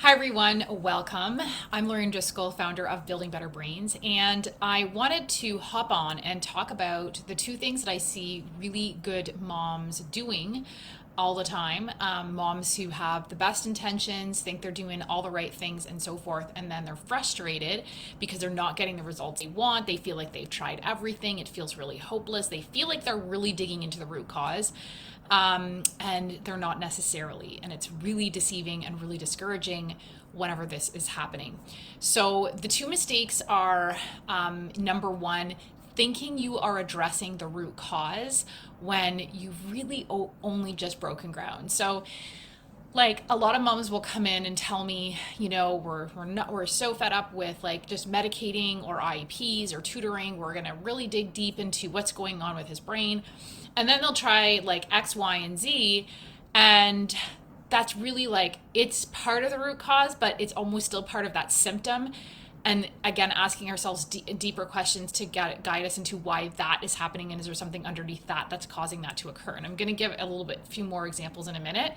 Hi everyone, welcome. I'm Lorraine Driscoll, founder of Building Better Brains, and I wanted to hop on and talk about the two things that I see really good moms doing all the time. Moms who have the best intentions, think they're doing all the right things and so forth, and then they're frustrated because they're not getting the results they want. They feel like they've tried everything. It feels really hopeless. They feel like they're really digging into the root cause. And they're not necessarily. And it's really deceiving and really discouraging whenever this is happening. So the two mistakes are number one, thinking you are addressing the root cause when you really only just broken ground. So like a lot of moms will come in and tell me, we're so fed up with like just medicating or IEPs or tutoring. We're gonna really dig deep into what's going on with his brain, and then they'll try like X, Y, and Z, and that's really like it's part of the root cause, but it's almost still part of that symptom. And again, asking ourselves deeper questions to guide us into why that is happening, and is there something underneath that that's causing that to occur. And I'm going to give few more examples in a minute,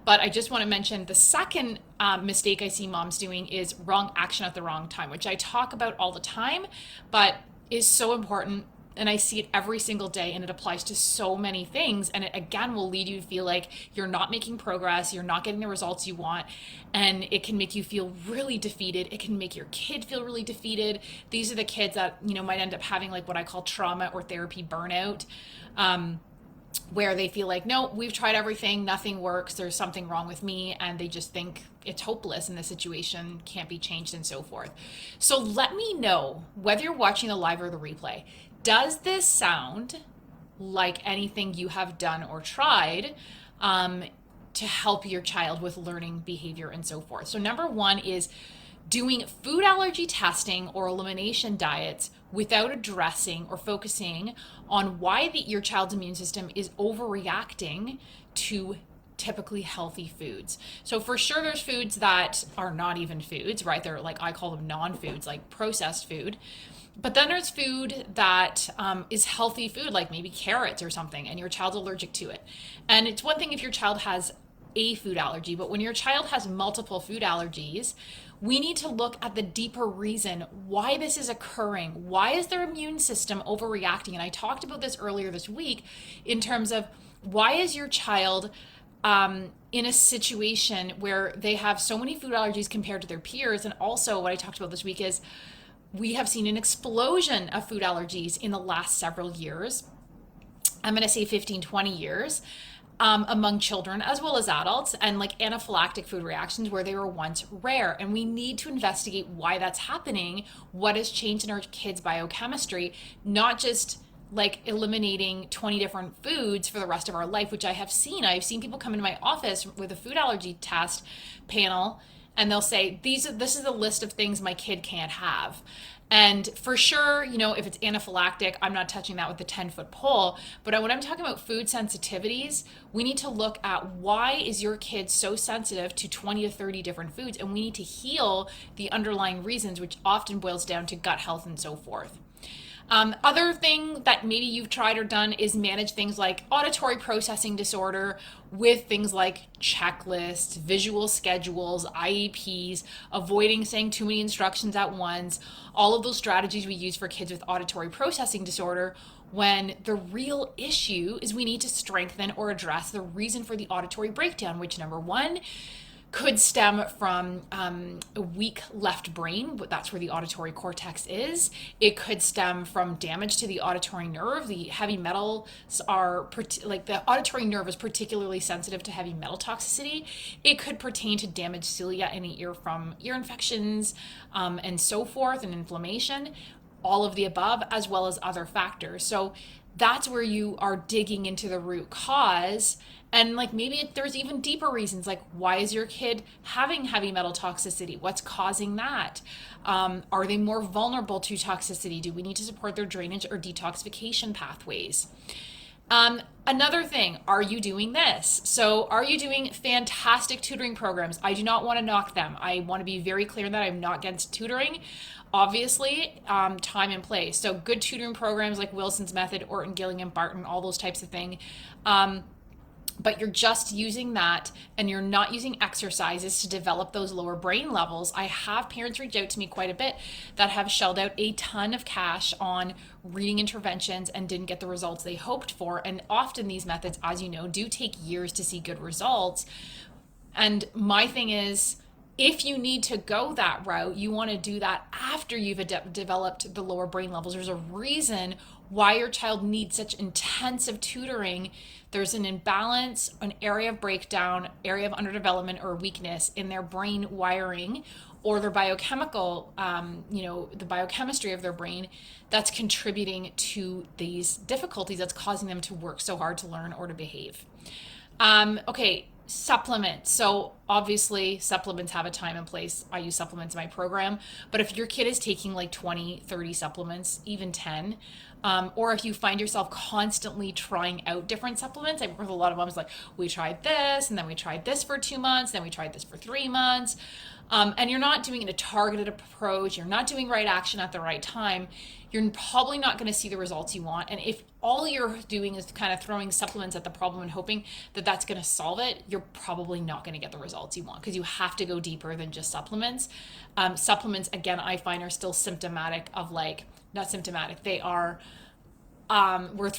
but I just want to mention the second mistake I see moms doing is wrong action at the wrong time, which I talk about all the time, but is so important. And I see it every single day, and it applies to so many things. And it again will lead you to feel like you're not making progress, you're not getting the results you want, and it can make you feel really defeated. It can make your kid feel really defeated. These are the kids that might end up having like what I call trauma or therapy burnout, where they feel like, no, we've tried everything, nothing works, there's something wrong with me, and they just think it's hopeless and the situation can't be changed and so forth. So let me know, whether you're watching the live or the replay, does this sound like anything you have done or tried to help your child with learning behavior and so forth? So number one is doing food allergy testing or elimination diets without addressing or focusing on why your child's immune system is overreacting to typically healthy foods. So for sure there's foods that are not even foods, right? They're like, I call them non-foods, like processed food. But then there's food that is healthy food, like maybe carrots or something, and your child's allergic to it. And it's one thing if your child has a food allergy, but when your child has multiple food allergies, we need to look at the deeper reason why this is occurring. Why is their immune system overreacting? And I talked about this earlier this week in terms of why is your child in a situation where they have so many food allergies compared to their peers. And also what I talked about this week is we have seen an explosion of food allergies in the last several years. I'm going to say 15, 20 years among children as well as adults, and like anaphylactic food reactions where they were once rare. And we need to investigate why that's happening, what has changed in our kids' biochemistry, not just like eliminating 20 different foods for the rest of our life, which I've seen people come into my office with a food allergy test panel, and they'll say, this is a list of things my kid can't have. And for sure, if it's anaphylactic, I'm not touching that with the 10-foot pole. But when I'm talking about food sensitivities, we need to look at why is your kid so sensitive to 20 to 30 different foods? And we need to heal the underlying reasons, which often boils down to gut health and so forth. Other thing that maybe you've tried or done is manage things like auditory processing disorder with things like checklists, visual schedules, IEPs, avoiding saying too many instructions at once, all of those strategies we use for kids with auditory processing disorder, when the real issue is we need to strengthen or address the reason for the auditory breakdown, which number one, could stem from a weak left brain, but that's where the auditory cortex is. It could stem from damage to the auditory nerve. The heavy metals are, like the auditory nerve is particularly sensitive to heavy metal toxicity. It could pertain to damaged cilia in the ear from ear infections and so forth, and inflammation, all of the above, as well as other factors. So that's where you are digging into the root cause. And like maybe there's even deeper reasons, like why is your kid having heavy metal toxicity? What's causing that? Are they more vulnerable to toxicity? Do we need to support their drainage or detoxification pathways? Another thing, are you doing this? So are you doing fantastic tutoring programs? I do not want to knock them. I want to be very clear that I'm not against tutoring. Obviously, time and place. So good tutoring programs like Wilson's Method, Orton, Gillingham, Barton, all those types of things. but you're just using that and you're not using exercises to develop those lower brain levels. I have parents reach out to me quite a bit that have shelled out a ton of cash on reading interventions and didn't get the results they hoped for. And often these methods, as you know, do take years to see good results. And my thing is, if you need to go that route, you want to do that after you've developed the lower brain levels. There's a reason why your child needs such intensive tutoring. There's an imbalance, an area of breakdown, area of underdevelopment or weakness in their brain wiring or their biochemical, the biochemistry of their brain that's contributing to these difficulties that's causing them to work so hard to learn or to behave. Okay. Supplements. So obviously supplements have a time and place. I use supplements in my program, but if your kid is taking like 20, 30 supplements, even 10, or if you find yourself constantly trying out different supplements, I work with a lot of moms like, we tried this and then we tried this for 2 months, then we tried this for 3 months. And you're not doing a targeted approach, you're not doing right action at the right time, you're probably not going to see the results you want. And if all you're doing is kind of throwing supplements at the problem and hoping that that's going to solve it, you're probably not going to get the results you want, because you have to go deeper than just supplements. Supplements, again, I find are still symptomatic of not symptomatic, they are we're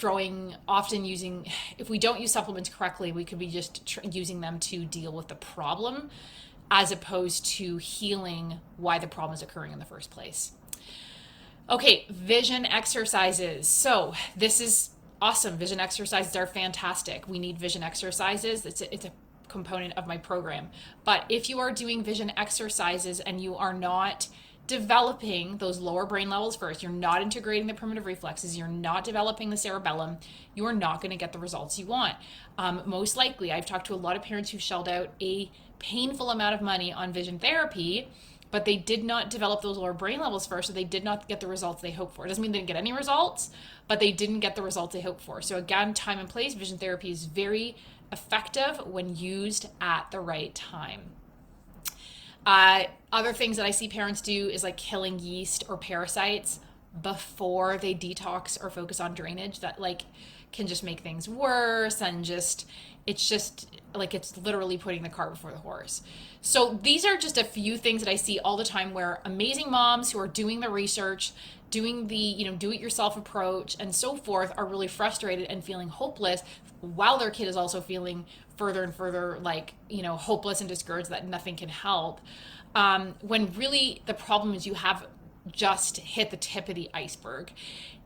often using, if we don't use supplements correctly, we could be just using them to deal with the problem as opposed to healing why the problem is occurring in the first place. Okay, vision exercises. So this is awesome. Vision exercises are fantastic. We need vision exercises. It's a component of my program. But if you are doing vision exercises and you are not developing those lower brain levels first, you're not integrating the primitive reflexes, you're not developing the cerebellum, you are not going to get the results you want. Most likely, I've talked to a lot of parents who shelled out a painful amount of money on vision therapy, but they did not develop those lower brain levels first, so they did not get the results they hoped for. It doesn't mean they didn't get any results, but they didn't get the results they hoped for. So again, time and place, vision therapy is very effective when used at the right time. Other things that I see parents do is like killing yeast or parasites before they detox or focus on drainage. That can just make things worse, and it's literally putting the cart before the horse. So these are just a few things that I see all the time where amazing moms who are doing the research, doing the do-it-yourself approach and so forth are really frustrated and feeling hopeless, while their kid is also feeling further and further hopeless and discouraged that nothing can help. When really the problem is you have just hit the tip of the iceberg.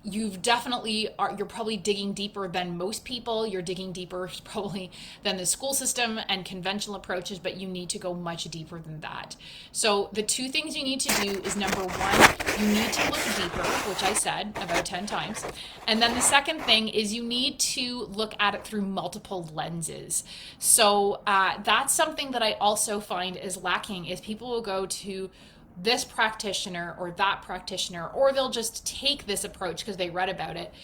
You're probably digging deeper than most people. You're digging deeper probably than the school system and conventional approaches, but you need to go much deeper than that. So the two things you need to do is, number one, you need to look deeper, which I said about 10 times. And then the second thing is you need to look at it through multiple lenses. So that's something that I also find is lacking, is people will go to this practitioner or that practitioner, or they'll just take this approach because they read about it.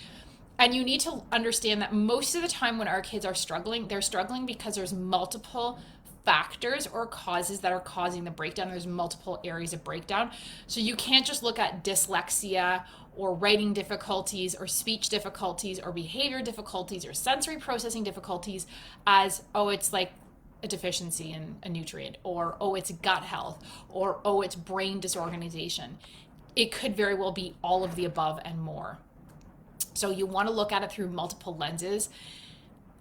And you need to understand that most of the time when our kids are struggling, they're struggling because there's multiple factors or causes that are causing the breakdown. There's multiple areas of breakdown. So you can't just look at dyslexia or writing difficulties or speech difficulties or behavior difficulties or sensory processing difficulties as, oh, it's like a deficiency in a nutrient, or oh, it's gut health, or oh, it's brain disorganization. It could very well be all of the above and more. So you want to look at it through multiple lenses,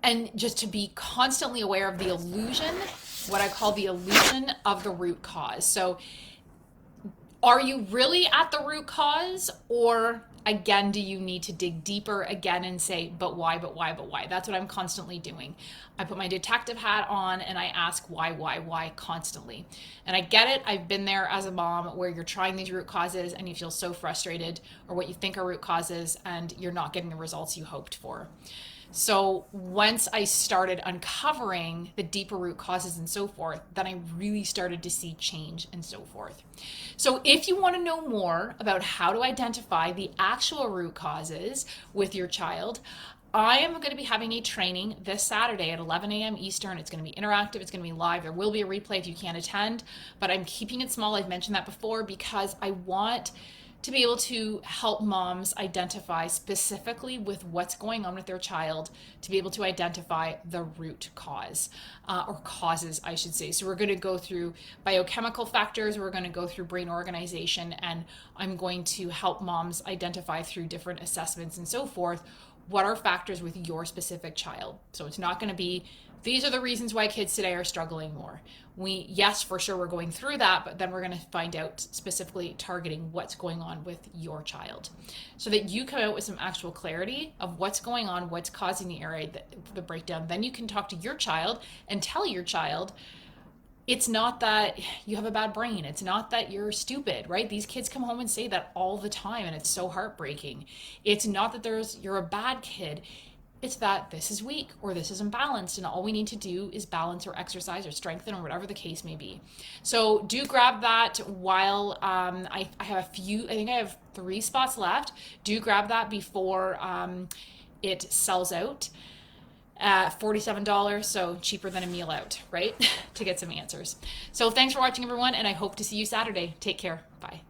and just to be constantly aware of the illusion, what I call the illusion of the root cause. So are you really at the root cause, or again, do you need to dig deeper again and say, but why, but why, but why? That's what I'm constantly doing. I put my detective hat on and I ask why constantly. And I get it. I've been there as a mom where you're trying these root causes and you feel so frustrated, or what you think are root causes, and you're not getting the results you hoped for. So once I started uncovering the deeper root causes and so forth, then I really started to see change and so forth. So if you want to know more about how to identify the actual root causes with your child, I am going to be having a training this Saturday at 11 a.m. Eastern. It's going to be interactive. It's going to be live. There will be a replay if you can't attend, but I'm keeping it small. I've mentioned that before because I want to be able to help moms identify specifically with what's going on with their child, to be able to identify the root cause, or causes, I should say. So we're going to go through biochemical factors, we're going to go through brain organization, and I'm going to help moms identify through different assessments and so forth what are factors with your specific child. So it's not going to be, these are the reasons why kids today are struggling more. Yes, for sure, we're going through that, but then we're going to find out specifically targeting what's going on with your child so that you come out with some actual clarity of what's going on, what's causing the area, the breakdown. Then you can talk to your child and tell your child, it's not that you have a bad brain. It's not that you're stupid, right? These kids come home and say that all the time, and it's so heartbreaking. It's not that you're a bad kid. It's that this is weak or this is imbalanced, and all we need to do is balance or exercise or strengthen or whatever the case may be. So do grab that while I have I think I have 3 spots left. Do grab that before it sells out at $47, so cheaper than a meal out, right? To get some answers. So thanks for watching, everyone, and I hope to see you Saturday. Take care. Bye.